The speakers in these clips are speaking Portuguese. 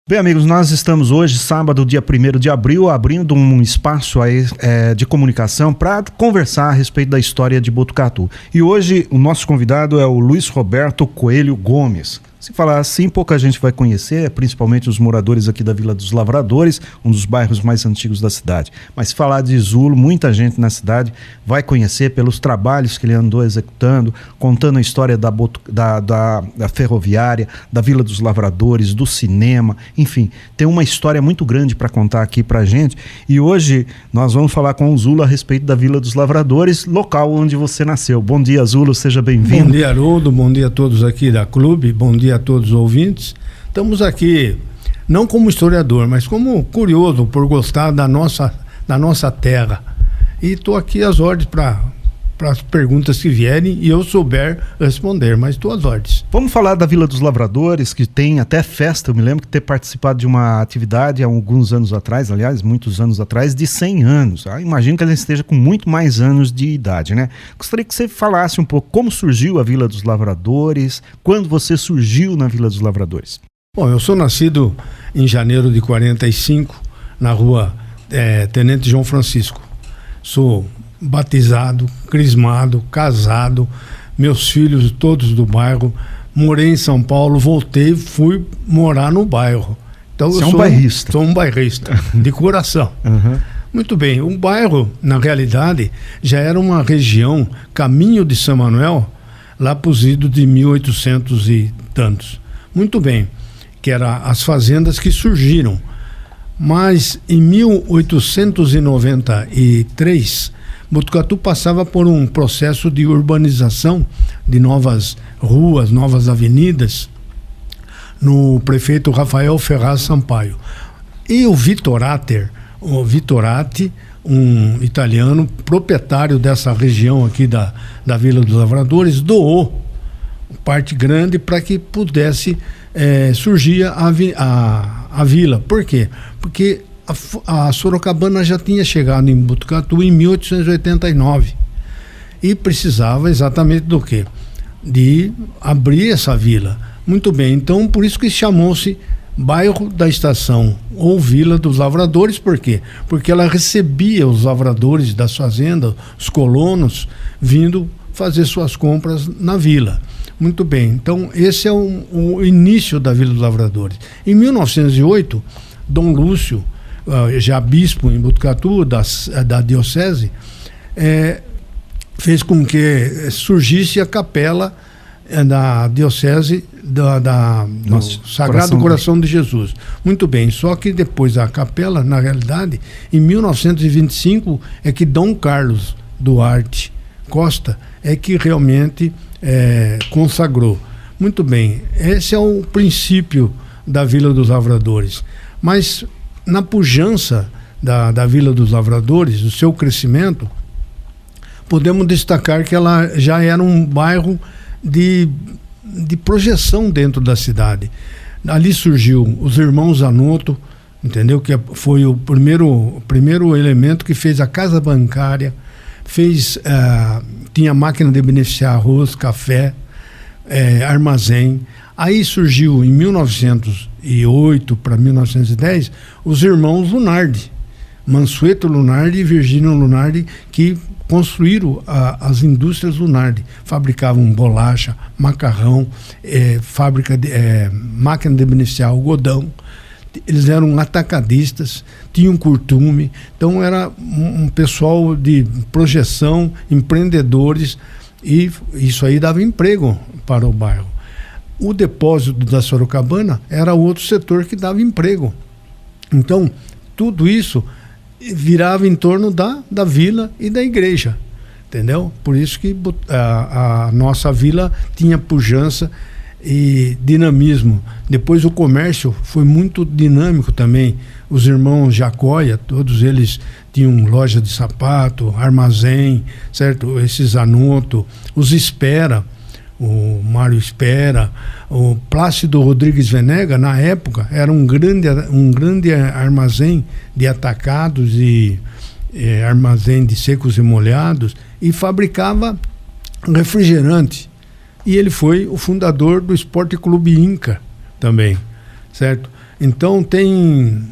Bem, amigos, nós estamos hoje, sábado, dia 1º de abril, abrindo um espaço aí, de comunicação para conversar a respeito da história de Botucatu. E hoje o nosso convidado é o Luiz Roberto Coelho Gomes. Se falar assim, pouca gente vai conhecer, principalmente os moradores aqui da Vila dos Lavradores, um dos bairros mais antigos da cidade. Mas se falar de Zulo, muita gente na cidade vai conhecer pelos trabalhos que ele andou executando, contando a história da ferroviária, da Vila dos Lavradores, do cinema, enfim, tem uma história muito grande para contar aqui pra gente. E hoje nós vamos falar com o Zulo a respeito da Vila dos Lavradores, local onde você nasceu. Bom dia, Zulo, seja bem-vindo. Bom dia, Haroldo, bom dia a todos aqui da Clube, bom dia a todos os ouvintes. Estamos aqui não como historiador, mas como curioso por gostar da nossa terra. E estou aqui às ordens para as perguntas que vierem e eu souber responder, mas estou às ordens. Vamos falar da Vila dos Lavradores, que tem até festa. Eu me lembro de ter participado de uma atividade há alguns anos atrás, aliás, muitos anos atrás, de 100 anos. Imagino que ela esteja com muito mais anos de idade, né? Gostaria que você falasse um pouco como surgiu a Vila dos Lavradores, quando você surgiu na Vila dos Lavradores. Bom, eu sou nascido em janeiro de 45, na rua Tenente João Francisco. Sou batizado, crismado, casado, meus filhos todos do bairro. Morei em São Paulo, voltei, fui morar no bairro. Então você é um bairrista. Sou um bairrista, de coração. Uhum. Muito bem, o bairro, na realidade, já era uma região, caminho de São Manuel, lá para os idos de 1800 e tantos. Muito bem, que eram as fazendas que surgiram. Mas em 1893, Botucatu passava por um processo de urbanização de novas ruas, novas avenidas, no prefeito Rafael Ferraz Sampaio. E o Vitorati, um italiano proprietário dessa região aqui da Vila dos Lavradores, doou parte grande para que pudesse surgir a vila. Por quê? Porque a Sorocabana já tinha chegado em Botucatu em 1889 e precisava exatamente do quê? De abrir essa vila. Muito bem, então por isso que chamou-se Bairro da Estação ou Vila dos Lavradores. Por quê? Porque ela recebia os lavradores das fazendas, os colonos, vindo fazer suas compras na vila. Muito bem, então esse é o início da Vila dos Lavradores. Em 1908, Dom Lúcio, já bispo em Botucatu, da diocese, fez com que surgisse a capela da diocese do Sagrado Coração de Jesus. Muito bem, só que depois a capela, na realidade, em 1925, é que Dom Carlos Duarte Costa é que realmente consagrou. Muito bem, esse é o princípio da Vila dos Lavradores. Mas na pujança da Vila dos Lavradores, o seu crescimento, podemos destacar que ela já era um bairro de projeção dentro da cidade. Ali surgiu os irmãos Zanotto, entendeu? Que foi o primeiro elemento que fez a casa bancária, tinha máquina de beneficiar arroz, café, armazém. Aí surgiu em 1908 para 1910 os irmãos Lunardi, Mansueto Lunardi e Virgínio Lunardi, que construíram as indústrias Lunardi. Fabricavam bolacha, macarrão, máquina de beneficiar algodão. Eles eram atacadistas, tinham curtume. Então era um pessoal de projeção, empreendedores, e isso aí dava emprego para o bairro. O depósito da Sorocabana era outro setor que dava emprego. Então, tudo isso virava em torno da vila e da igreja, entendeu? Por isso que a nossa vila tinha pujança e dinamismo. Depois o comércio foi muito dinâmico também. Os irmãos Jacóia, todos eles tinham loja de sapato, armazém, certo? Esses Zanotto, os Espera, o Mário Espera, o Plácido Rodrigues Venega, na época, era um grande armazém de atacados e armazém de secos e molhados, e fabricava refrigerante. E ele foi o fundador do Esporte Clube Inca também, certo? Então tem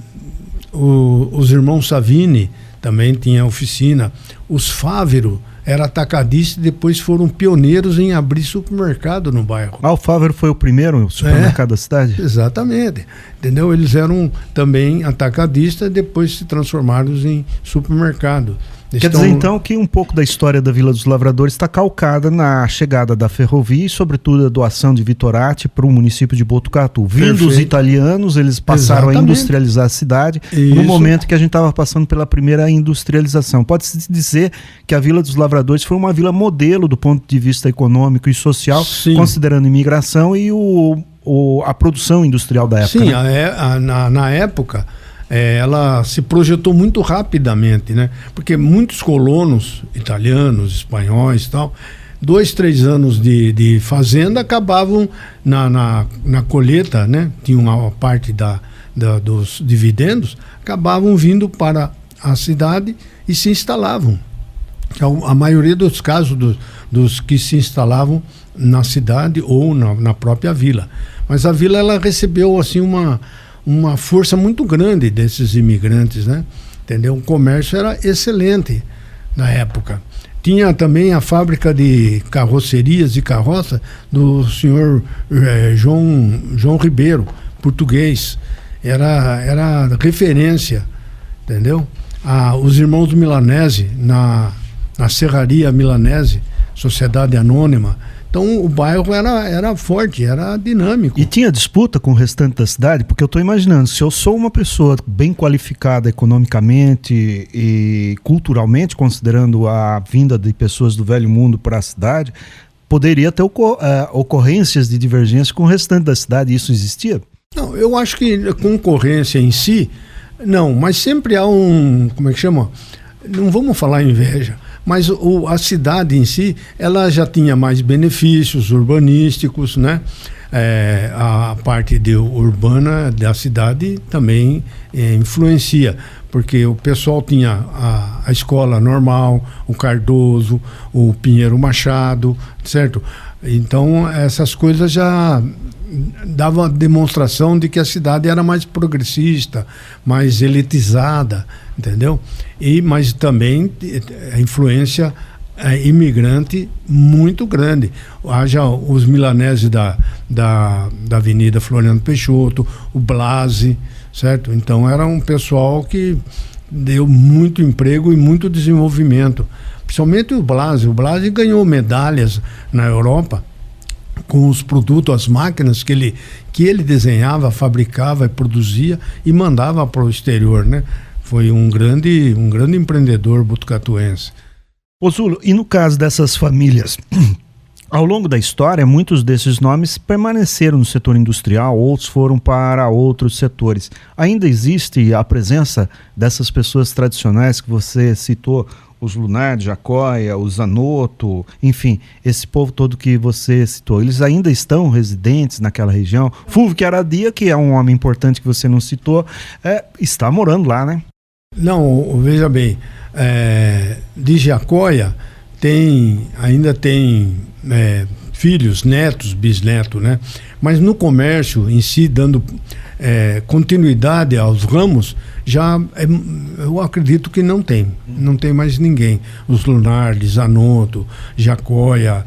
os irmãos Savini, também tinha oficina. Os Fávero era atacadista e depois foram pioneiros em abrir supermercado no bairro. O Fávero foi o primeiro supermercado da cidade? Exatamente. Entendeu? Eles eram também atacadistas e depois se transformaram em supermercado. Quer dizer, então, que um pouco da história da Vila dos Lavradores está calcada na chegada da ferrovia e, sobretudo, a doação de Vitorati para o município de Botucatu. Vindo os italianos, eles passaram a industrializar a cidade no momento que a gente estava passando pela primeira industrialização. Pode-se dizer que a Vila dos Lavradores foi uma vila modelo do ponto de vista econômico e social, sim, considerando imigração e a produção industrial da época. Sim, né? Na época... ela se projetou muito rapidamente, né? Porque muitos colonos italianos, espanhóis e tal, 2, 3 anos de fazenda acabavam na colheita, né? Tinha uma parte dos dividendos, acabavam vindo para a cidade e se instalavam. A maioria dos casos dos que se instalavam na cidade ou na própria vila. Mas a vila, ela recebeu assim uma força muito grande desses imigrantes, né? Entendeu? O comércio era excelente na época. Tinha também a fábrica de carrocerias e carroça do senhor João Ribeiro, português. Era referência, entendeu? Os irmãos Milanese, na Serraria Milanese, Sociedade Anônima. Então o bairro era forte, era dinâmico. E tinha disputa com o restante da cidade? Porque eu estou imaginando, se eu sou uma pessoa bem qualificada economicamente e culturalmente, considerando a vinda de pessoas do velho mundo para a cidade, poderia ter ocorrências de divergência com o restante da cidade. Isso existia? Não, eu acho que concorrência em si, não, mas sempre há como é que chama? Não vamos falar inveja, mas a cidade em si, ela já tinha mais benefícios urbanísticos, né? A parte urbana da cidade também influencia, porque o pessoal tinha a escola normal, o Cardoso, o Pinheiro Machado, certo? Então essas coisas já davam demonstração de que a cidade era mais progressista, mais elitizada, entendeu? Mas também a influência imigrante muito grande. Haja os milaneses da Avenida Floriano Peixoto, o Blasi, certo? Então era um pessoal que deu muito emprego e muito desenvolvimento. Principalmente o Blasi. O Blasi ganhou medalhas na Europa com os produtos, as máquinas que ele desenhava, fabricava e produzia e mandava para o exterior, né? Foi um grande empreendedor botucatuense. Ô Zulo, e no caso dessas famílias, ao longo da história, muitos desses nomes permaneceram no setor industrial, outros foram para outros setores. Ainda existe a presença dessas pessoas tradicionais que você citou, os Lunardi, Jacóia, o Zanotto, enfim, esse povo todo que você citou, eles ainda estão residentes naquela região? Fulvio Chiaradia, que é um homem importante que você não citou, está morando lá, né? Não, veja bem, de Jacóia ainda tem filhos, netos, bisnetos, né? Mas no comércio em si, dando continuidade aos ramos, eu acredito que não tem mais ninguém. Os Lunardi, Zanotto, Jacóia,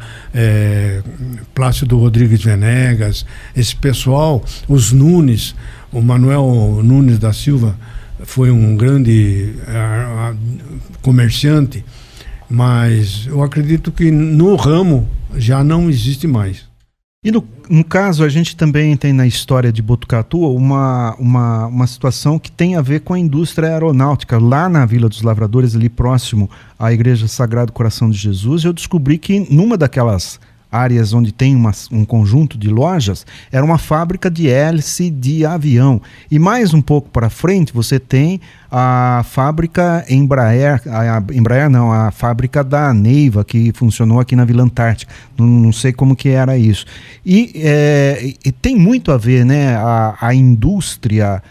Plácido Rodrigues Venegas, esse pessoal, os Nunes, o Manuel Nunes da Silva foi um grande comerciante, mas eu acredito que no ramo já não existe mais. E no caso, a gente também tem na história de Botucatu uma situação que tem a ver com a indústria aeronáutica. Lá na Vila dos Lavradores, ali próximo à Igreja Sagrado Coração de Jesus, eu descobri que numa daquelas áreas onde tem um conjunto de lojas, era uma fábrica de hélice de avião. E mais um pouco para frente, você tem a fábrica Embraer, a fábrica da Neiva, que funcionou aqui na Vila Antártica. Não sei como que era isso. E tem muito a ver, né, a indústria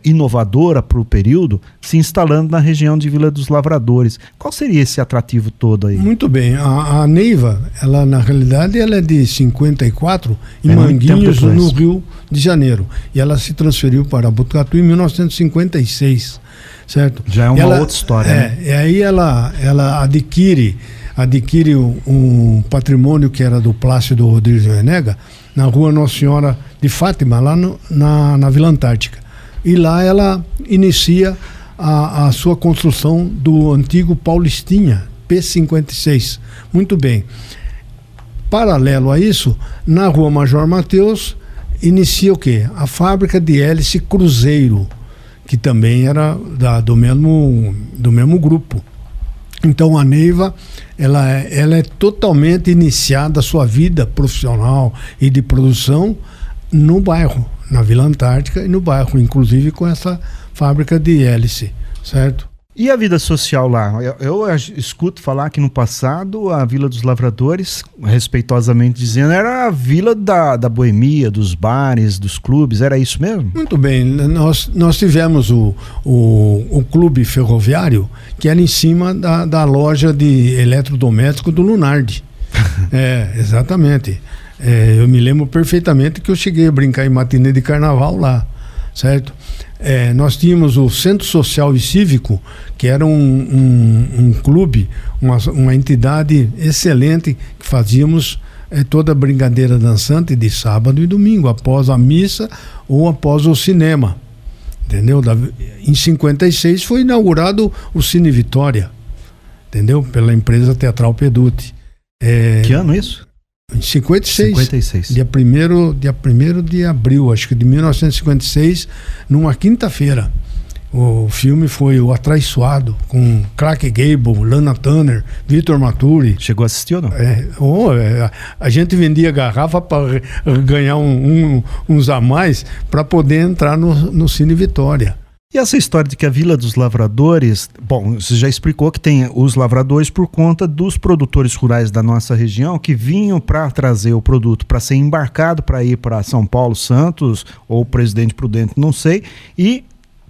inovadora para o período, se instalando na região de Vila dos Lavradores. Qual seria esse atrativo todo aí? Muito bem. A Neiva, ela na realidade ela é de 54, em Manguinhos, no Rio de Janeiro. E ela se transferiu para Botucatu em 1956, certo? Já é uma outra história, né? E aí ela adquire um patrimônio que era do Plácido Rodrigues Venega, na rua Nossa Senhora de Fátima, lá na Vila Antártica. E lá ela inicia a sua construção do antigo Paulistinha, P56. Muito bem. Paralelo a isso, na rua Major Mateus, inicia o quê? A fábrica de hélice Cruzeiro, que também era do mesmo grupo. Então a Neiva, ela é totalmente iniciada a sua vida profissional e de produção no bairro, na Vila Antártica e no bairro, inclusive com essa fábrica de hélice, certo? E a vida social lá? Eu escuto falar que no passado a Vila dos Lavradores, respeitosamente dizendo, era a vila da boemia, dos bares, dos clubes, era isso mesmo? Muito bem, nós tivemos o clube ferroviário, que era em cima da loja de eletrodoméstico do Lunardi. Exatamente. Eu me lembro perfeitamente que eu cheguei a brincar em matinê de carnaval lá, certo? Nós tínhamos o Centro Social e Cívico, que era um clube, uma entidade excelente, que fazíamos toda a brincadeira dançante de sábado e domingo, após a missa ou após o cinema. Entendeu? Em 56 foi inaugurado o Cine Vitória, entendeu? Pela empresa Teatral Peduti. Que ano isso? Em 56. Dia 1º de abril, acho que de 1956, numa quinta-feira. O filme foi O Atraiçoado, com Clark Gable, Lana Turner, Victor Maturi. Chegou a assistir ou não? A gente vendia garrafa para ganhar uns a mais para poder entrar no Cine Vitória. E essa história de que a Vila dos Lavradores, bom, você já explicou que tem os lavradores por conta dos produtores rurais da nossa região que vinham para trazer o produto para ser embarcado para ir para São Paulo, Santos ou Presidente Prudente, não sei, e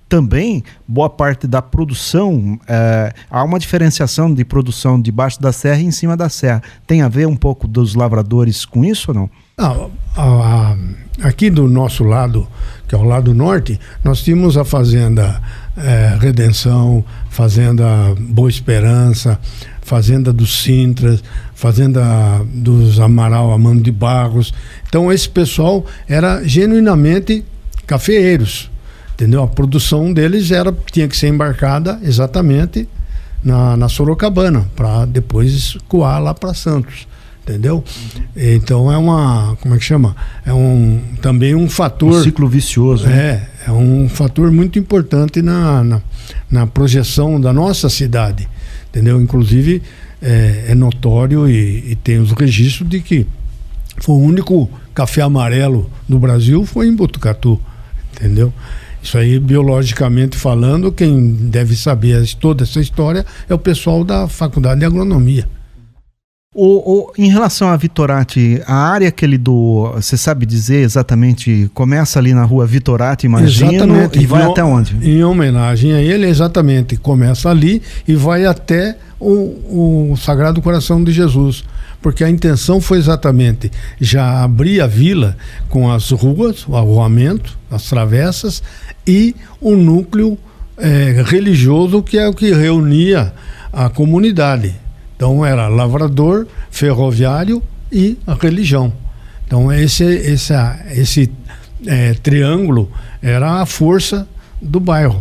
também boa parte da produção, há uma diferenciação de produção debaixo da serra e em cima da serra. Tem a ver um pouco dos lavradores com isso ou não? Aqui do nosso lado, que é o lado norte, nós tínhamos a Fazenda Redenção, Fazenda Boa Esperança, Fazenda dos Sintras, Fazenda dos Amaral Amando de Barros. Então esse pessoal era genuinamente cafeeiros, entendeu? A produção deles tinha que ser embarcada exatamente na Sorocabana, para depois escoar lá para Santos. Entendeu? Então como é que chama? Também um fator... Um ciclo vicioso. É um fator muito importante na projeção da nossa cidade, entendeu? Inclusive é notório e tem os registros de que foi o único café amarelo do Brasil foi em Botucatu, entendeu? Isso aí, biologicamente falando, quem deve saber toda essa história é o pessoal da Faculdade de Agronomia. Em relação a Vitorati, a área que ele doou, você sabe dizer exatamente, começa ali na rua Vitorati, imagino, exatamente, e vai até onde? Em homenagem a ele, exatamente, começa ali e vai até o Sagrado Coração de Jesus, porque a intenção foi exatamente já abrir a vila com as ruas, o arruamento, as travessas e o núcleo religioso, que é o que reunia a comunidade. Então era lavrador, ferroviário e a religião. Então esse triângulo era a força do bairro,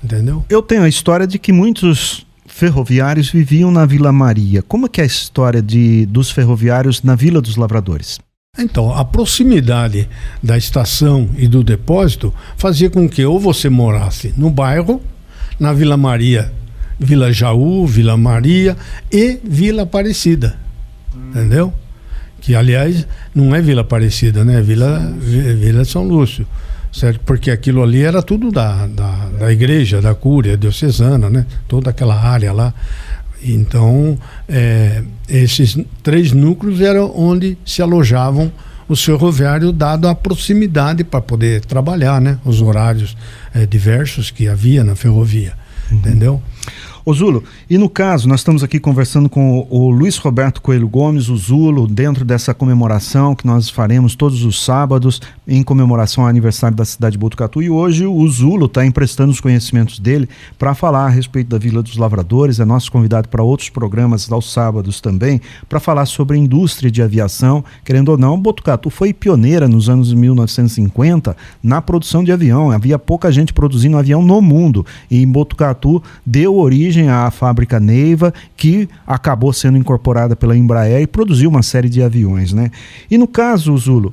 entendeu? Eu tenho a história de que muitos ferroviários viviam na Vila Maria. Como é que é a história dos ferroviários na Vila dos Lavradores? Então, a proximidade da estação e do depósito fazia com que ou você morasse no bairro, na Vila Maria, Vila Jaú, Vila Maria e Vila Aparecida, entendeu? Que, aliás, não é Vila Aparecida, né? Vila São Lúcio, certo? Porque aquilo ali era tudo da igreja, da cúria diocesana, né? Toda aquela área lá. Então, esses 3 núcleos eram onde se alojavam os ferroviários, dado a proximidade para poder trabalhar, né? Os horários diversos que havia na ferrovia, entendeu? Ô Zulo, e no caso, nós estamos aqui conversando com o Luiz Roberto Coelho Gomes, o Zulo, dentro dessa comemoração que nós faremos todos os sábados em comemoração ao aniversário da cidade de Botucatu, e hoje o Zulo está emprestando os conhecimentos dele para falar a respeito da Vila dos Lavradores, é nosso convidado para outros programas aos sábados também, para falar sobre a indústria de aviação. Querendo ou não, Botucatu foi pioneira nos anos 1950 na produção de avião, havia pouca gente produzindo avião no mundo, e em Botucatu deu origem à fábrica Neiva, que acabou sendo incorporada pela Embraer e produziu uma série de aviões, né? E no caso, Zulo,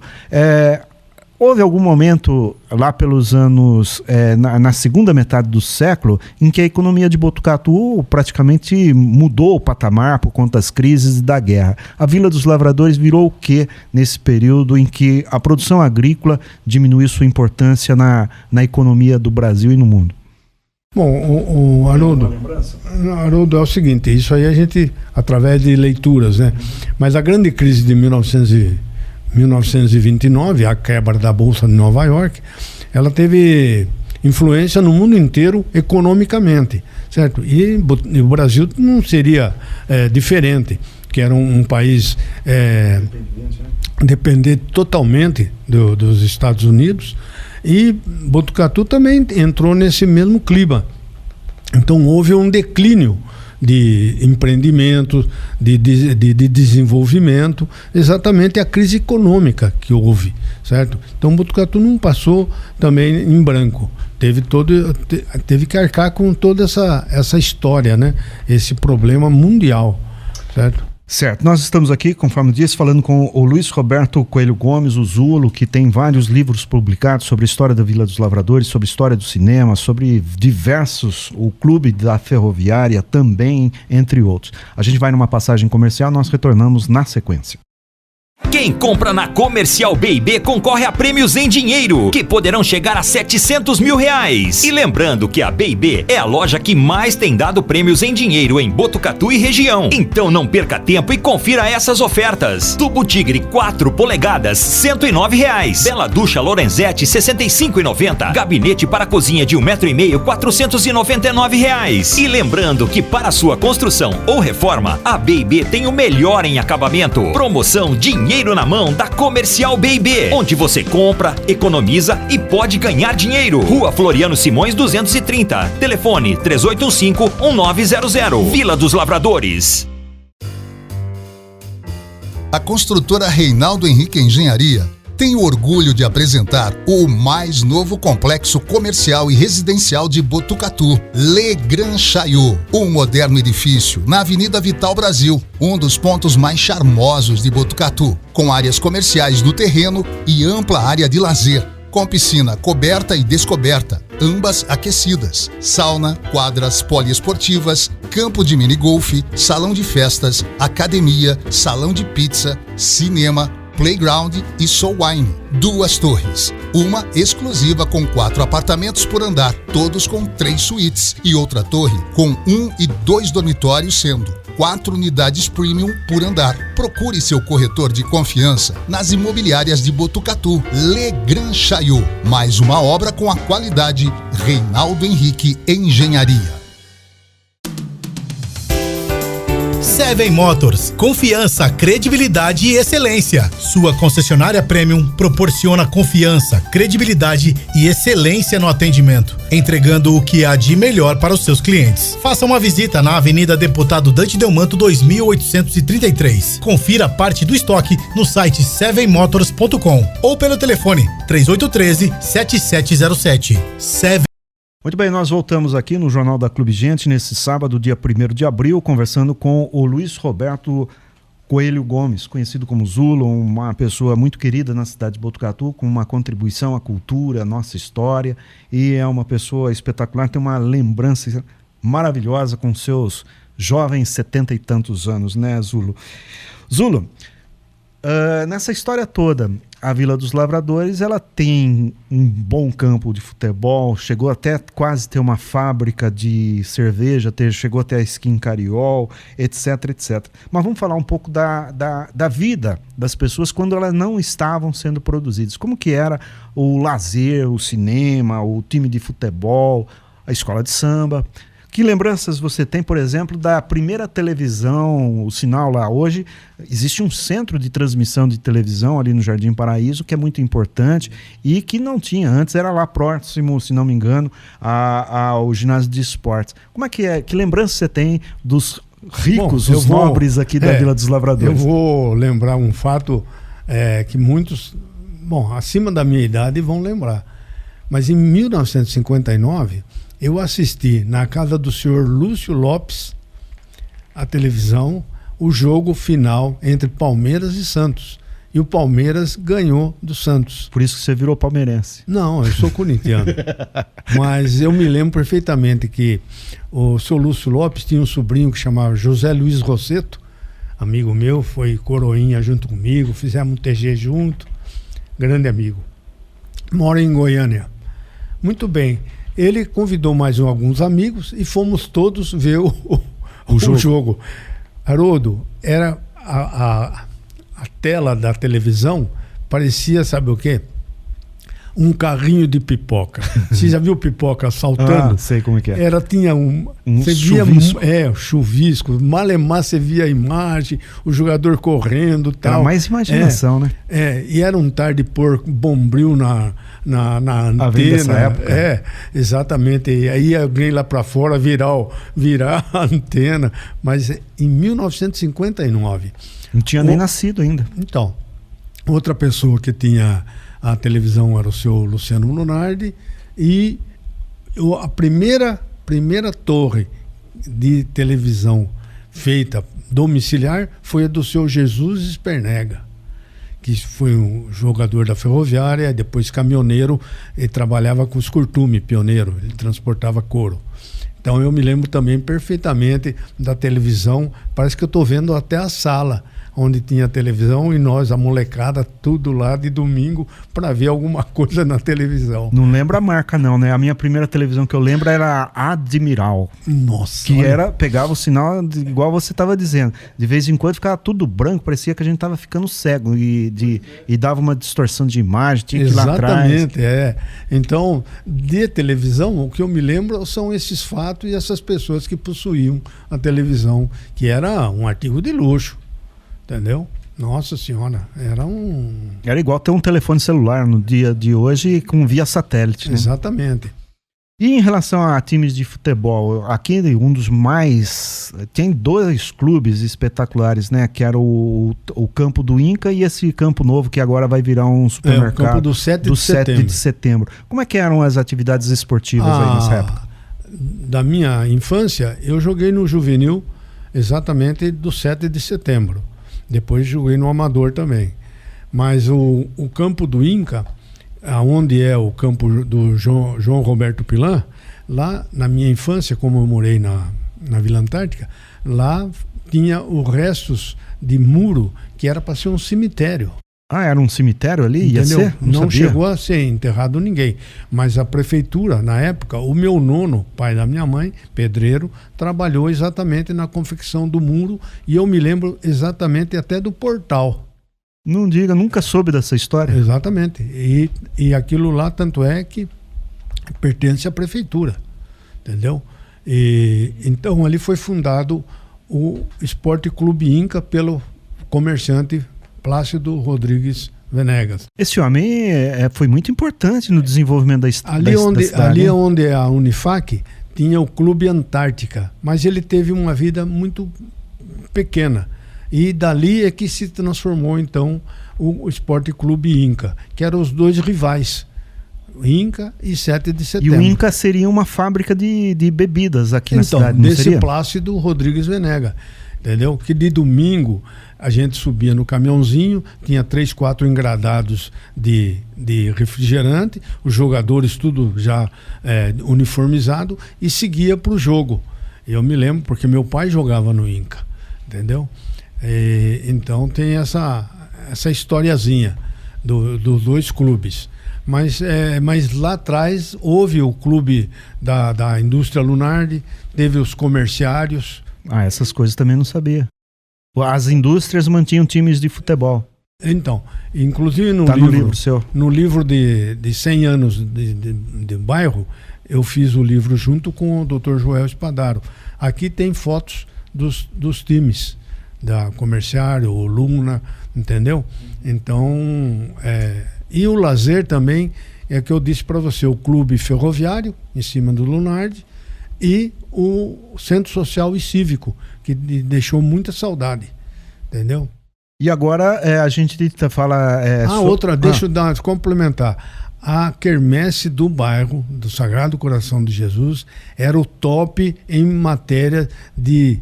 houve algum momento lá pelos anos, na segunda metade do século, em que a economia de Botucatu praticamente mudou o patamar por conta das crises e da guerra. A Vila dos Lavradores virou o quê nesse período em que a produção agrícola diminuiu sua importância na economia do Brasil e no mundo? Bom, Haroldo, é o seguinte, isso aí a gente, através de leituras, né? Mas a grande crise de 1929, a quebra da Bolsa de Nova York, ela teve influência no mundo inteiro economicamente, certo? E o Brasil não seria diferente, que era um país dependente totalmente dos Estados Unidos. E Botucatu também entrou nesse mesmo clima. Então houve um declínio de empreendimento, de desenvolvimento, exatamente a crise econômica que houve, certo? Então Botucatu não passou também em branco. Teve que arcar com toda essa história, né? Esse problema mundial, certo? Certo, nós estamos aqui, conforme disse, falando com o Luiz Roberto Coelho Gomes, o Zulo, que tem vários livros publicados sobre a história da Vila dos Lavradores, sobre a história do cinema, sobre diversos, o Clube da Ferroviária também, entre outros. A gente vai numa passagem comercial, nós retornamos na sequência. Quem compra na Comercial B&B concorre a prêmios em dinheiro, que poderão chegar a R$700 mil. E lembrando que a B&B é a loja que mais tem dado prêmios em dinheiro em Botucatu e região. Então não perca tempo e confira essas ofertas. Tubo Tigre 4 polegadas, R$109. Bela Ducha Lorenzetti, R$65,90. Gabinete para cozinha de 1,5 m, R$499. E lembrando que para sua construção ou reforma, a B&B tem o melhor em acabamento. Promoção Dinheiro na Mão da Comercial B&B, onde você compra, economiza e pode ganhar dinheiro. Rua Floriano Simões 230. Telefone 3815-1900. Vila dos Lavradores. A construtora Reinaldo Henrique Engenharia tem o orgulho de apresentar o mais novo complexo comercial e residencial de Botucatu, Le Grand Chaillot, um moderno edifício na Avenida Vital Brasil, um dos pontos mais charmosos de Botucatu, com áreas comerciais no terreno e ampla área de lazer, com piscina coberta e descoberta, ambas aquecidas, sauna, quadras poliesportivas, campo de minigolfe, salão de festas, academia, salão de pizza, cinema, playground e soul wine. 2 torres, uma exclusiva com 4 apartamentos por andar, todos com 3 suítes, e outra torre com 1 e 2 dormitórios, sendo 4 unidades premium por andar. Procure seu corretor de confiança nas imobiliárias de Botucatu. Le Grand Chaillot, mais uma obra com a qualidade Reinaldo Henrique Engenharia. Seven Motors, confiança, credibilidade e excelência. Sua concessionária Premium proporciona confiança, credibilidade e excelência no atendimento, entregando o que há de melhor para os seus clientes. Faça uma visita na Avenida Deputado Dante Delmanto 2833. Confira parte do estoque no site sevenmotors.com ou pelo telefone 3813-7707. Muito bem, nós voltamos aqui no Jornal da Clube Gente, nesse sábado, dia 1º de abril, conversando com o Luiz Roberto Coelho Gomes, conhecido como Zulo, uma pessoa muito querida na cidade de Botucatu, com uma contribuição à cultura, à nossa história, e é uma pessoa espetacular, tem uma lembrança maravilhosa com seus jovens 70 e tantos anos, né, Zulo? Zulo, nessa história toda, a Vila dos Lavradores, ela tem um bom campo de futebol, chegou até quase ter uma fábrica de cerveja, chegou até a Skin Cariol, etc, etc. Mas vamos falar um pouco da vida das pessoas quando elas não estavam sendo produzidas. Como que era o lazer, o cinema, o time de futebol, a escola de samba? Que lembranças você tem, por exemplo, da primeira televisão, o sinal lá? Hoje existe um centro de transmissão de televisão ali no Jardim Paraíso, que é muito importante e que não tinha antes, era lá próximo, se não me engano, ao ginásio de esportes. Como é? Que lembrança você tem dos ricos, os nobres aqui da Vila dos Lavradores? Eu vou lembrar um fato que muitos, acima da minha idade vão lembrar. Mas em 1959... eu assisti na casa do senhor Lúcio Lopes, a televisão, o jogo final entre Palmeiras e Santos. E o Palmeiras ganhou do Santos. Por isso que você virou palmeirense. Não, eu sou corintiano. Mas eu me lembro perfeitamente que o senhor Lúcio Lopes tinha um sobrinho que chamava José Luiz Rosseto, amigo meu, foi coroinha junto comigo, fizemos um TG junto, grande amigo. Mora em Goiânia. Muito bem. Ele convidou mais alguns amigos e fomos todos ver o jogo. Haroldo, era a tela da televisão, parecia, sabe o quê? Um carrinho de pipoca. Você já viu pipoca saltando? Sei como é que é. Tinha você chuvisco. Via, chuvisco. Malemar você via a imagem, o jogador correndo e tal. Era mais imaginação, né? E era um tarde por bombril na antena. Dessa época. Exatamente. E aí alguém lá para fora virar a antena. Mas em 1959... não tinha nem nascido ainda. Então, outra pessoa que tinha a televisão era o seu Luciano Lunardi, e a primeira torre de televisão feita domiciliar foi a do seu Jesus Spernega, que foi um jogador da Ferroviária, depois caminhoneiro, e trabalhava com os curtume, pioneiro, ele transportava couro. Então eu me lembro também perfeitamente da televisão, parece que eu estou vendo até a sala onde tinha televisão e nós, a molecada, tudo lá de domingo para ver alguma coisa na televisão. Não lembro a marca não, né? A minha primeira televisão que eu lembro era a Admiral. Nossa. Que pegava o sinal igual você estava dizendo. De vez em quando ficava tudo branco, parecia que a gente estava ficando cego e dava uma distorção de imagem, tinha que ir lá atrás. Exatamente, Então, de televisão, o que eu me lembro são esses fatos e essas pessoas que possuíam a televisão, que era um artigo de luxo. Entendeu? Nossa senhora, era igual ter um telefone celular no dia de hoje com via satélite, né? Exatamente. E em relação a times de futebol, aqui um dos mais... tem 2 clubes espetaculares, né? Que era o campo do Inca e esse campo novo que agora vai virar um supermercado. O campo do 7 de setembro. Como é que eram as atividades esportivas aí nessa época? Da minha infância, eu joguei no juvenil exatamente do 7 de setembro. Depois joguei no amador também. Mas o campo do Inca, onde é o campo do João Roberto Pilan, lá na minha infância, como eu morei na Vila Antártica, lá tinha os restos de muro que era para ser um cemitério. Ah, era um cemitério ali? Entendeu? Ia ser? Não chegou a ser enterrado ninguém. Mas a prefeitura, na época, o meu nono, pai da minha mãe, pedreiro, trabalhou exatamente na confecção do muro e eu me lembro exatamente até do portal. Não diga, nunca soube dessa história. Exatamente. E aquilo lá, tanto é que pertence à prefeitura. Entendeu? Então ali foi fundado o Esporte Clube Inca pelo comerciante Plácido Rodrigues Venegas. Esse homem foi muito importante no desenvolvimento da cidade. Ali onde é a Unifac, tinha o Clube Antártica, mas ele teve uma vida muito pequena. E dali é que se transformou, então, o Esporte Clube Inca, que eram os 2 rivais, Inca e 7 de setembro. E o Inca seria uma fábrica de bebidas aqui na cidade, não seria? Desse Plácido Rodrigues Venegas, entendeu? Que de domingo a gente subia no caminhãozinho, tinha 3, 4 engradados de refrigerante, os jogadores tudo já uniformizado e seguia para o jogo. Eu me lembro porque meu pai jogava no Inca, entendeu? Então tem essa historiazinha dos dois clubes. Mas lá atrás houve o clube da indústria Lunardi, teve os comerciários. Essas coisas também não sabia. As indústrias mantinham times de futebol. Então, inclusive no livro seu. No livro de 100 anos de bairro, eu fiz o livro junto com o Dr. Joel Espadaro. Aqui tem fotos dos times, da Comerciário, o Luna, entendeu? Então, e o lazer também, é que eu disse para você, o Clube Ferroviário, em cima do Lunardi, e o Centro Social e Cívico, que deixou muita saudade, entendeu? E agora a gente fala... deixa eu complementar. A quermesse do bairro, do Sagrado Coração de Jesus, era o top em matéria de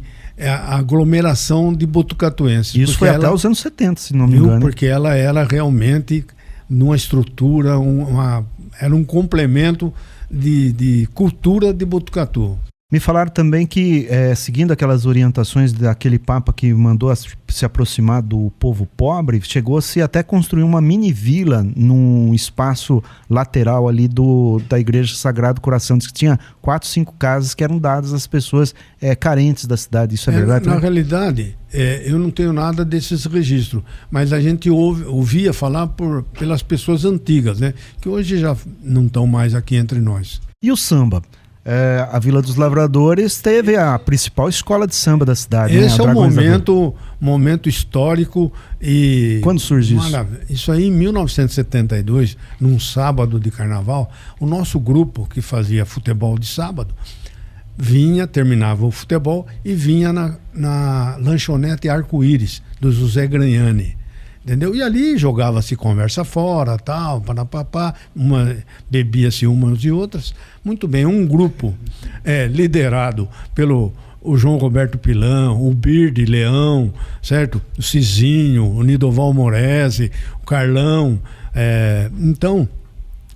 aglomeração de botucatuenses. Isso foi até os anos 70, se não me engano. Porque ela era realmente numa estrutura, era um complemento de cultura de Botucatu. Me falaram também que, seguindo aquelas orientações daquele Papa que mandou se aproximar do povo pobre, chegou-se até construir uma mini vila num espaço lateral ali da Igreja Sagrado Coração. Diz que tinha 4, 5 casas que eram dadas às pessoas carentes da cidade. Isso é verdade? Na realidade, eu não tenho nada desses registros, mas a gente ouvia falar pelas pessoas antigas, né? Que hoje já não estão mais aqui entre nós. E o samba? A Vila dos Lavradores teve a principal escola de samba da cidade. Esse é um momento histórico. E quando surge isso? Isso aí em 1972, num sábado de carnaval, o nosso grupo que fazia futebol de sábado terminava o futebol e vinha na lanchonete Arco-Íris, do José Gragnani. Entendeu? E ali jogava-se conversa fora, tal, panapapá, bebia-se umas e outras. Muito bem, um grupo liderado pelo o João Roberto Pilão, o Birde Leão, certo? O Cizinho, o Nidoval Morese, o Carlão. Então,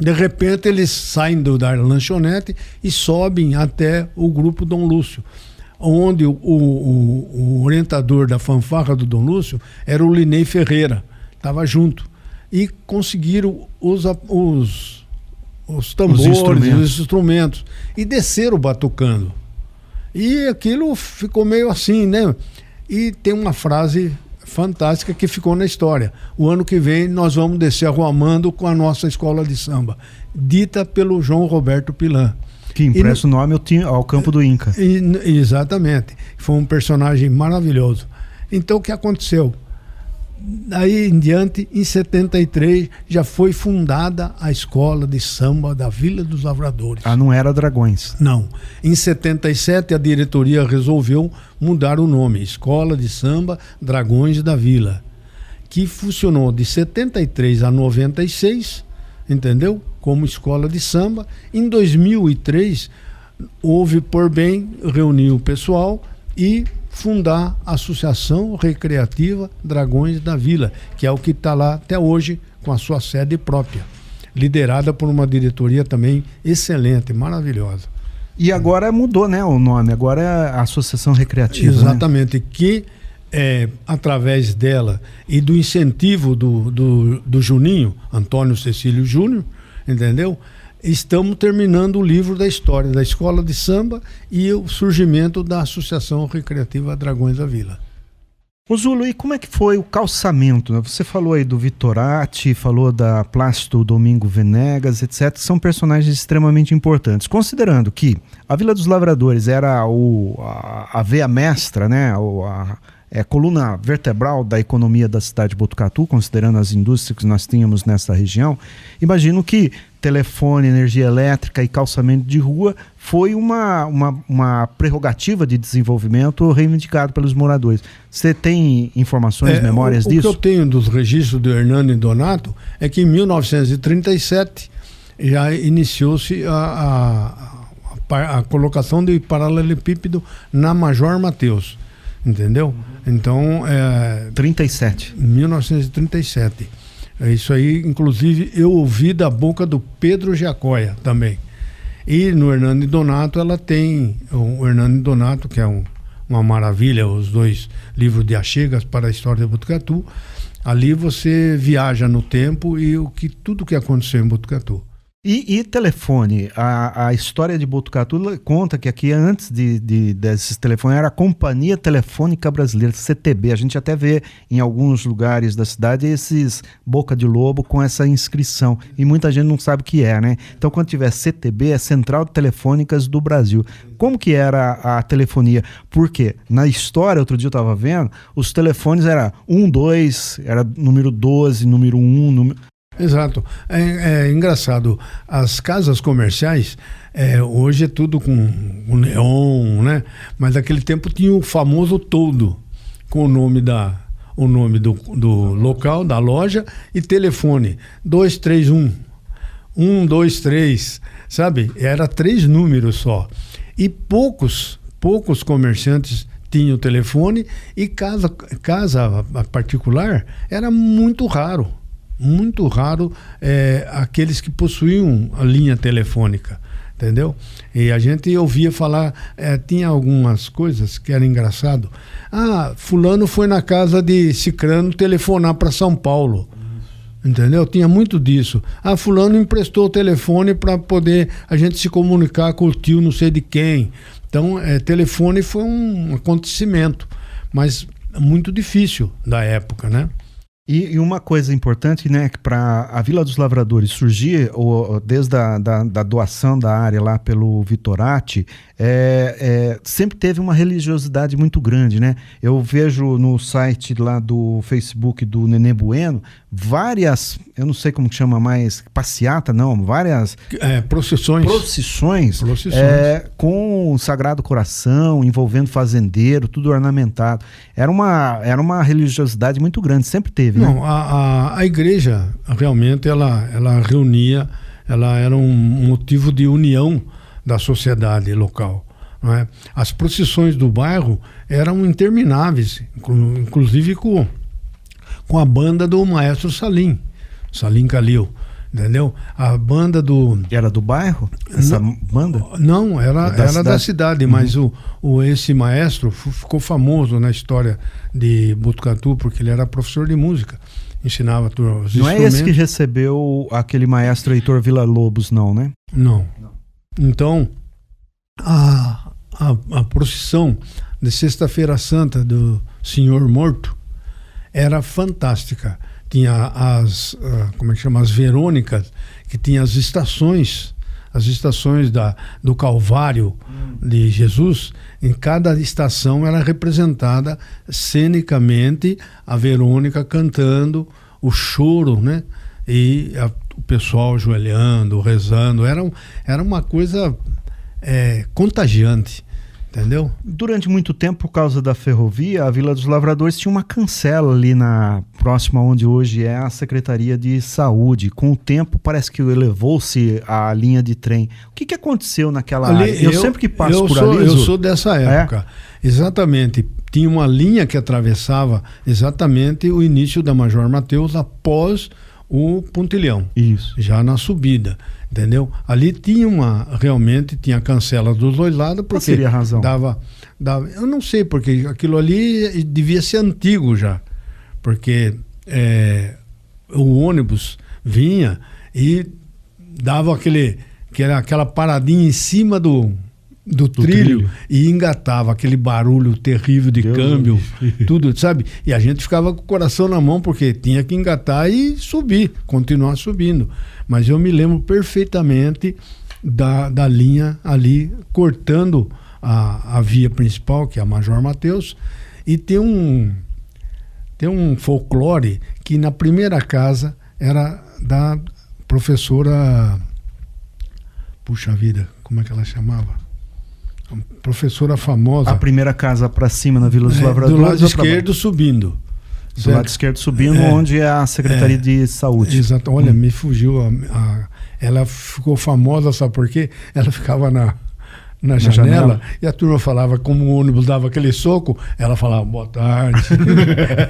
de repente, eles saem da lanchonete e sobem até o grupo Dom Lúcio, onde o orientador da fanfarra do Dom Lúcio era o Linei Ferreira, estava junto. E conseguiram os tambores, os instrumentos, e desceram batucando. E aquilo ficou meio assim, né? E tem uma frase fantástica que ficou na história: o ano que vem nós vamos descer a Rua Amando com a nossa escola de samba, dita pelo João Roberto Pilã. Que impressa o nome ao campo do Inca. Exatamente. Foi um personagem maravilhoso. Então o que aconteceu? Daí em diante, em 73, já foi fundada a escola de samba da Vila dos Lavradores. Não era Dragões. Não. Em 77, a diretoria resolveu mudar o nome, Escola de Samba Dragões da Vila, que funcionou de 73 a 96, entendeu? Como escola de samba. Em 2003, houve por bem reunir o pessoal e fundar a Associação Recreativa Dragões da Vila, que é o que está lá até hoje, com a sua sede própria, liderada por uma diretoria também excelente, maravilhosa. E agora mudou, né, o nome, agora é a Associação Recreativa. Exatamente, né? Que através dela e do incentivo do Juninho, Antônio Cecílio Júnior, entendeu? Estamos terminando o livro da história da escola de samba e o surgimento da Associação Recreativa Dragões da Vila. Ô Zulo, e como é que foi o calçamento, né? Você falou aí do Vitorati, falou da Plácido Domingo Venegas, etc. São personagens extremamente importantes. Considerando que a Vila dos Lavradores era a veia mestra, né? Coluna vertebral da economia da cidade de Botucatu, considerando as indústrias que nós tínhamos nessa região, imagino que telefone, energia elétrica e calçamento de rua foi uma prerrogativa de desenvolvimento reivindicado pelos moradores. Você tem informações, memórias disso? O que eu tenho dos registros do Hernando e Donato é que em 1937 já iniciou-se a colocação de paralelepípedo na Major Mateus. Entendeu? Então, 37. 1937. Isso aí, inclusive, eu ouvi da boca do Pedro Giacoia também. E no Hernando e Donato, ela tem o Hernando e Donato, que é uma maravilha, os dois livros de achegas para a história de Botucatu. Ali você viaja no tempo e tudo que aconteceu em Botucatu. E telefone, a história de Botucatu conta que aqui antes desses telefones era a Companhia Telefônica Brasileira, CTB. A gente até vê em alguns lugares da cidade esses boca de lobo com essa inscrição. E muita gente não sabe o que é, né? Então quando tiver CTB é Central de Telefônicas do Brasil. Como que era a telefonia? Porque na história, outro dia eu estava vendo, os telefones era 1, 2, era número 12, número 1, número... Exato. É engraçado. As casas comerciais, hoje é tudo com neon, né? Mas naquele tempo tinha o famoso toldo, com o nome do local, da loja e telefone. 231, 123, sabe? Era 3 números só. E poucos comerciantes tinham telefone e casa particular era muito raro. Muito raro aqueles que possuíam a linha telefônica, entendeu? E a gente ouvia falar, tinha algumas coisas que era engraçado. Fulano foi na casa de Cicrano telefonar para São Paulo, entendeu? Tinha muito disso. Fulano emprestou o telefone para poder a gente se comunicar com o tio não sei de quem. Então, telefone foi um acontecimento, mas muito difícil da época, né? E uma coisa importante, né, que para a Vila dos Lavradores surgir, desde da doação da área lá pelo Vitorati, sempre teve uma religiosidade muito grande, né? Eu vejo no site lá do Facebook do Nenê Bueno, várias, eu não sei como que chama mais, passeata, não, várias... Procissões. Com o Sagrado Coração, envolvendo fazendeiro, tudo ornamentado. Era uma religiosidade muito grande, sempre teve. Não, a igreja realmente ela reunia, ela era um motivo de união da sociedade local, não é? As procissões do bairro eram intermináveis, inclusive com a banda do maestro Salim Calil, entendeu? A banda do... Era do bairro? Essa banda? Não, era da cidade, mas esse maestro ficou famoso na história de Botucatu porque ele era professor de música, ensinava os instrumentos. Não é esse que recebeu aquele maestro Heitor Villa-Lobos, não, né? Não. Então, a procissão de Sexta-feira Santa do Senhor Morto era fantástica. Tinha as Verônicas, que tinha as estações do Calvário de Jesus. Em cada estação era representada cenicamente a Verônica cantando, o choro, né? E o pessoal ajoelhando, rezando. Era uma coisa contagiante. Entendeu? Durante muito tempo, por causa da ferrovia, a Vila dos Lavradores tinha uma cancela ali próxima onde hoje é a Secretaria de Saúde. Com o tempo, parece que elevou-se a linha de trem. O que aconteceu naquela área? Eu sempre que passo por ali... Eu sou dessa época. Exatamente. Tinha uma linha que atravessava exatamente o início da Major Mateus após o Pontilhão. Isso. Já na subida. Entendeu? Ali realmente tinha cancela dos dois lados, porque qual seria a razão? Dava, eu não sei, porque aquilo ali devia ser antigo já, porque o ônibus vinha e dava aquela paradinha em cima do trilho e engatava aquele barulho terrível de câmbio, tudo, sabe? E a gente ficava com o coração na mão porque tinha que engatar e continuar subindo. Mas eu me lembro perfeitamente da linha ali cortando a via principal, que é a Major Mateus, e tem um folclore que na primeira casa era da professora, puxa vida, como é que ela chamava? Professora famosa. A primeira casa para cima na Vila dos Lavradores. Do lado esquerdo subindo. Do lado esquerdo subindo, onde é a Secretaria de Saúde. Exato. Olha, me fugiu. Ela ficou famosa, sabe por quê? Ela ficava na janela e a turma falava, como o ônibus dava aquele soco, ela falava, boa tarde.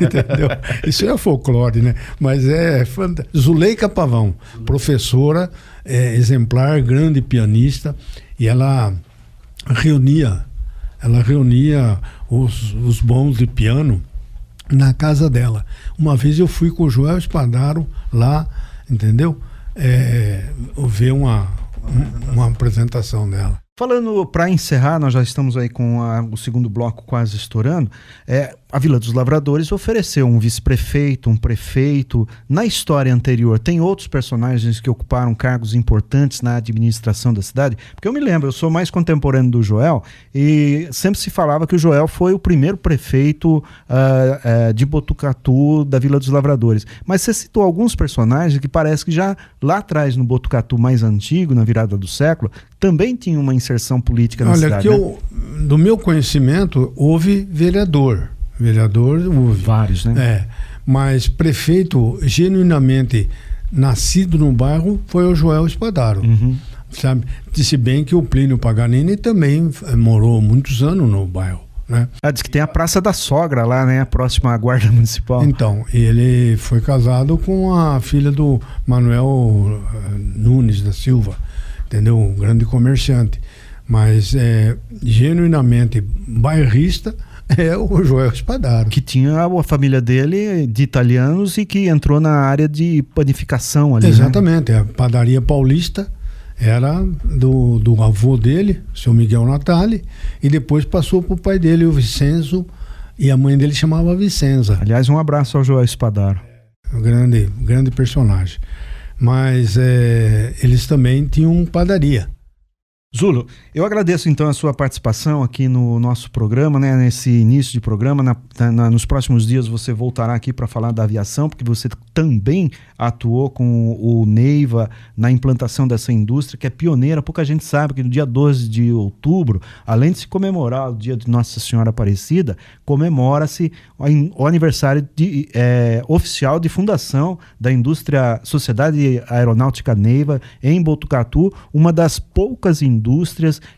Entendeu? Isso é folclore, né? Mas é fantástico. Zuleika Pavão, professora, exemplar, grande pianista, e ela reunia os bons de piano na casa dela. Uma vez eu fui com o Joel Spadaro lá, entendeu? Ver uma apresentação dela. Falando, para encerrar, nós já estamos aí com o segundo bloco quase estourando, a Vila dos Lavradores ofereceu um vice-prefeito, um prefeito. Na história anterior, tem outros personagens que ocuparam cargos importantes na administração da cidade? Porque eu me lembro, eu sou mais contemporâneo do Joel, e sempre se falava que o Joel foi o primeiro prefeito de Botucatu, da Vila dos Lavradores. Mas você citou alguns personagens que parece que já lá atrás, no Botucatu mais antigo, na virada do século, também tinha uma inserção política na cidade. Olha, do meu conhecimento, houve vereador. Vereador houve. Vários, né? Mas prefeito genuinamente nascido no bairro foi o Joel Spadaro. Sabe? Disse bem que o Plínio Paganini também morou muitos anos no bairro, né? Diz que tem a Praça da Sogra lá, né? Próxima à Guarda Municipal. Então, ele foi casado com a filha do Manuel Nunes da Silva, entendeu? Um grande comerciante. Mas genuinamente bairrista é o Joel Spadaro. Que tinha a família dele de italianos e que entrou na área de panificação ali. Exatamente, né? A padaria paulista era do avô dele, o seu Miguel Natali, e depois passou para o pai dele, o Vicenzo, e a mãe dele chamava Vicenza. Aliás, um abraço ao Joel Spadaro. Um grande personagem. Mas eles também tinham padaria. Zulo, eu agradeço então a sua participação aqui no nosso programa, né, nesse início de programa. Nos próximos dias você voltará aqui para falar da aviação, porque você também atuou com o Neiva na implantação dessa indústria, que é pioneira. Pouca gente sabe que no dia 12 de outubro, além de se comemorar o dia de Nossa Senhora Aparecida, comemora-se o aniversário oficial de fundação da indústria Sociedade Aeronáutica Neiva em Botucatu, uma das poucas indústrias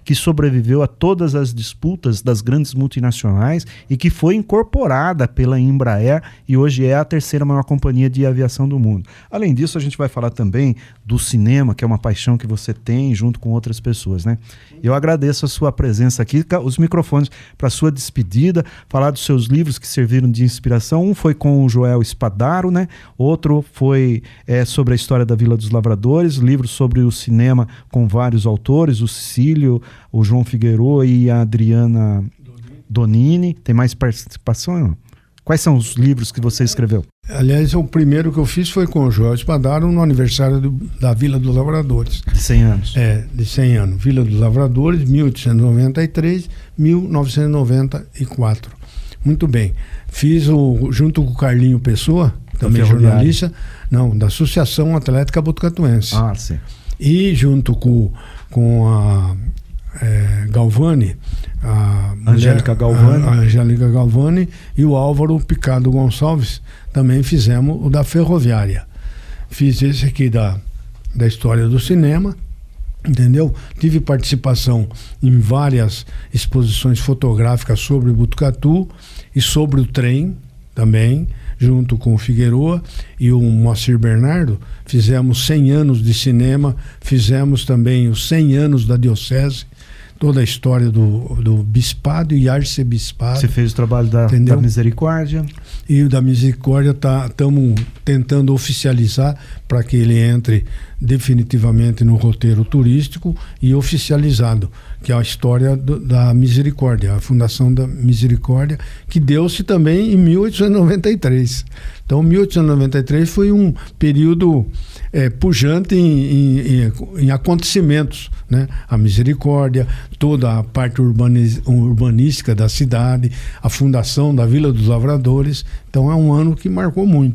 que sobreviveu a todas as disputas das grandes multinacionais e que foi incorporada pela Embraer e hoje é a terceira maior companhia de aviação do mundo. Além disso, a gente vai falar também do cinema, que é uma paixão que você tem junto com outras pessoas, né? Eu agradeço a sua presença aqui, os microfones para sua despedida, falar dos seus livros que serviram de inspiração. Um foi com o Joel Spadaro, né? Outro foi sobre a história da Vila dos Lavradores, livro sobre o cinema com vários autores, o Cílio, o João Figueiredo e a Adriana Donini. Tem mais participação, não? Quais são os livros que você escreveu? Aliás, o primeiro que eu fiz foi com o Joel Spadaro no aniversário da Vila dos Lavradores. De 100 anos. De 100 anos. Vila dos Lavradores, 1893-1994. Muito bem. Fiz junto com o Carlinho Pessoa, também jornalista, da Associação Atlética Botucatuense. Ah, sim. E junto com a Galvani, a Angélica Galvani e o Álvaro Picado Gonçalves, também fizemos o da Ferroviária. Fiz esse aqui da história do cinema, entendeu? Tive participação em várias exposições fotográficas sobre Botucatu e sobre o trem também, junto com o Figueroa e o Moacir Bernardo. Fizemos 100 anos de cinema, fizemos também os 100 anos da Diocese, toda a história do bispado e arcebispado. Você fez o trabalho da Misericórdia. E o da Misericórdia estamos tentando oficializar para que ele entre definitivamente no roteiro turístico e oficializado, que é a história da Misericórdia, a fundação da Misericórdia, que deu-se também em 1893. Então, 1893 foi um período pujante em acontecimentos, né? A Misericórdia, toda a parte urbanística da cidade, a fundação da Vila dos Lavradores. Então, é um ano que marcou muito.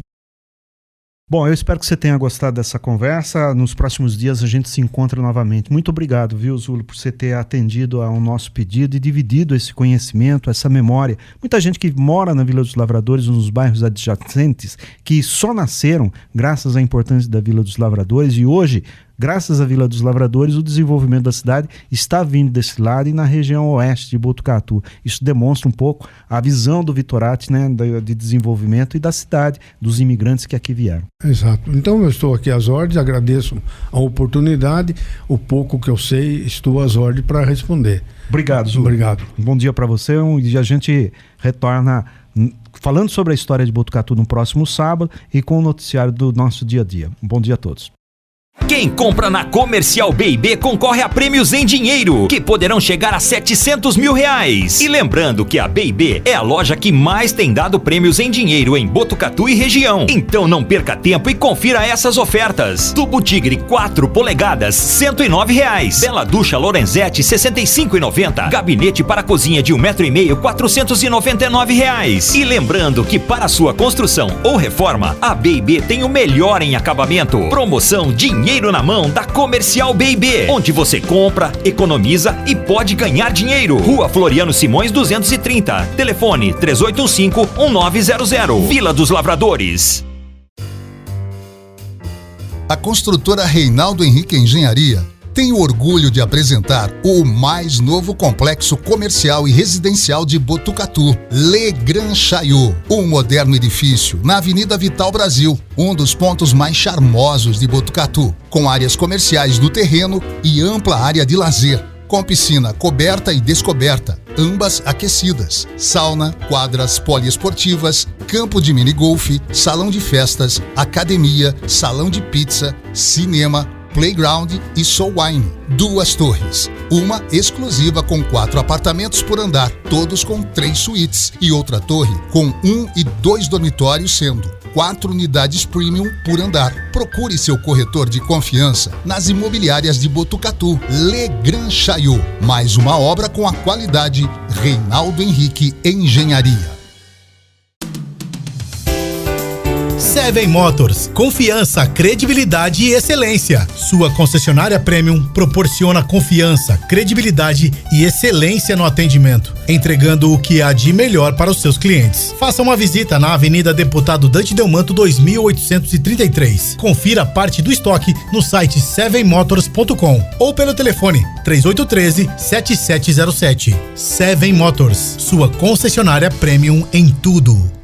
Bom, eu espero que você tenha gostado dessa conversa. Nos próximos dias a gente se encontra novamente. Muito obrigado, viu, Zulo, por você ter atendido ao nosso pedido e dividido esse conhecimento, essa memória. Muita gente que mora na Vila dos Lavradores, nos bairros adjacentes, que só nasceram graças à importância da Vila dos Lavradores e hoje, graças à Vila dos Lavradores, o desenvolvimento da cidade está vindo desse lado e na região oeste de Botucatu. Isso demonstra um pouco a visão do Vitorati, né, de desenvolvimento e da cidade, dos imigrantes que aqui vieram. Exato. Então eu estou aqui às ordens, agradeço a oportunidade, o pouco que eu sei, estou às ordens para responder. Obrigado, Zulo. Obrigado. Um bom dia para você e a gente retorna falando sobre a história de Botucatu no próximo sábado e com o noticiário do nosso dia a dia. Um bom dia a todos. Quem compra na Comercial B&B concorre a prêmios em dinheiro, que poderão chegar a 700 mil reais. E lembrando que a B&B é a loja que mais tem dado prêmios em dinheiro em Botucatu e região. Então não perca tempo e confira essas ofertas. Tubo Tigre 4 polegadas, R$109. Bela Ducha Lorenzetti, R$65,90. Gabinete para cozinha de 1,5 m, R$499. E lembrando que para sua construção ou reforma, a B&B tem o melhor em acabamento. Promoção Dinheiro na Mão da Comercial B&B, onde você compra, economiza e pode ganhar dinheiro. Rua Floriano Simões 230. Telefone 3815-1900. Vila dos Lavradores. A construtora Reinaldo Henrique Engenharia tem o orgulho de apresentar o mais novo complexo comercial e residencial de Botucatu, Le Grand Chaillot, um moderno edifício na Avenida Vital Brasil, um dos pontos mais charmosos de Botucatu, com áreas comerciais no terreno e ampla área de lazer, com piscina coberta e descoberta, ambas aquecidas, sauna, quadras poliesportivas, campo de minigolfe, salão de festas, academia, salão de pizza, cinema, playground e soul wine. 2 torres, uma exclusiva com 4 apartamentos por andar, todos com 3 suítes, e outra torre com 1 e 2 dormitórios, sendo 4 unidades premium por andar. Procure seu corretor de confiança nas imobiliárias de Botucatu. Le Grand Chaillot, mais uma obra com a qualidade Reinaldo Henrique Engenharia. Seven Motors, confiança, credibilidade e excelência. Sua concessionária Premium proporciona confiança, credibilidade e excelência no atendimento, entregando o que há de melhor para os seus clientes. Faça uma visita na Avenida Deputado Dante Delmanto 2833. Confira parte do estoque no site sevenmotors.com ou pelo telefone 3813-7707. Seven Motors, sua concessionária Premium em tudo.